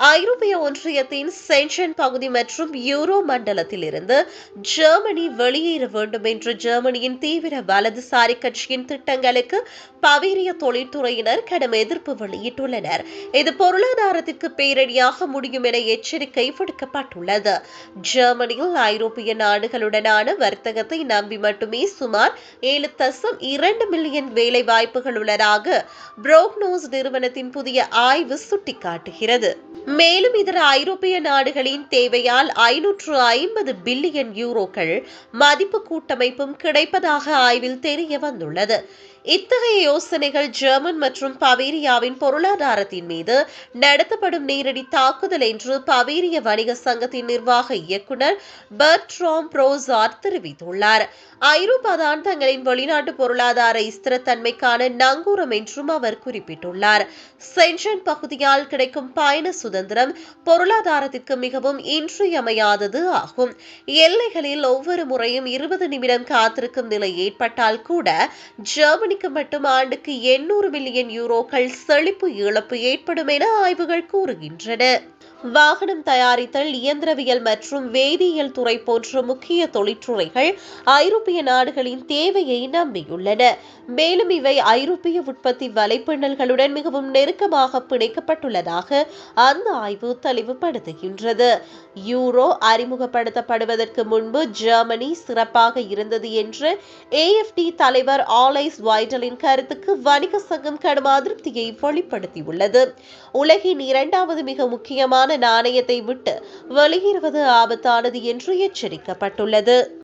ஐரோப்பிய ஒன்றியத்தின் சென்ஷன் பகுதி மற்றும் யூரோ மண்டலத்தில் இருந்து ஜெர்மனி வெளியேற வேண்டும் என்ற ஜெர்மனியின் தீவிர வலதுசாரி கட்சியின் திட்டங்களுக்கு பவேரிய தொழில்துறையினர் கடும் எதிர்ப்பு வெளியிட்டுள்ளனர். இது பொருளாதாரத்திற்கு பேரணியாக முடியும் என எச்சரிக்கை விடுக்கப்பட்டுள்ளது. ஜெர்மனியில் ஐரோப்பிய நாடுகளுடனான வர்த்தகத்தை நம்பி மட்டுமே சுமார் 7.2 மில்லியன் வேலை வாய்ப்புகள் உள்ளதாக புரோக்னோஸ் நிறுவனத்தின் புதிய ஆய்வு சுட்டிக்காட்டுகிறது. மேலும் இதர ஐரோப்பிய நாடுகளின் தேவையால் 550 பில்லியன் யூரோக்கள் மதிப்பு கூட்டமைப்பும் கிடைப்பதாக ஆய்வில் தெரிய வந்துள்ளது. இத்தகைய யோசனைகள் ஜெர்மன் மற்றும் பவேரியாவின் பொருளாதாரத்தின் மீது நடத்தப்படும் நேரடி தாக்குதல் என்று பவேரிய வணிக சங்கத்தின் நிர்வாக இயக்குநர் பெர்ட்ராம் ப்ரோசார்ட் தெரிவித்துள்ளார். ஐரோப்பா தான் தங்களின் வெளிநாட்டு பொருளாதார ஸ்திரத்தன்மைக்கான நங்கூரம் என்றும் அவர் குறிப்பிட்டுள்ளார். சென்ஷன் பகுதியால் கிடைக்கும் பயண சுதந்திரம் பொருளாதாரத்திற்கு மிகவும் இன்றியமையாதது ஆகும். எல்லைகளில் ஒவ்வொரு முறையும் 20 நிமிடம் காத்திருக்கும் நிலை ஏற்பட்டால் கூட ஜெர்மனிக்கு மட்டும் ஆண்டுக்கு 800 மில்லியன் யூரோக்கள் செழிப்பு இழப்பு ஏற்படும் என ஆய்வுகள் கூறுகின்றன. வாகனம் தயாரித்தல், இயந்திரவியல் மற்றும் வேதியியல் துறை போன்ற முக்கிய தொழிற்துறைகள் ஐரோப்பிய நாடுகளின் தேவையை நம்பியுள்ளன. மேலும் இவை ஐரோப்பிய உற்பத்தி வலைப்பின்னல்களுடன் மிகவும் நெருக்கமாக பிணைக்கப்பட்டுள்ளதாக அந்த ஆய்வு தெளிவுபடுத்துகின்றது. யூரோ அறிமுகப்படுத்தப்படுவதற்கு முன்பு ஜெர்மனி சிறப்பாக இருந்தது என்று AfD தலைவர் ஆலைஸ் வைடலின் கருத்துக்கு வணிக சங்கம் கடும் அதிருப்தியை வெளிப்படுத்தியுள்ளது. உலகின் 2வது மிக முக்கியமான நாணயத்தை விட்டு வெளியேறுவது ஆபத்தானது என்று எச்சரிக்கப்பட்டுள்ளது.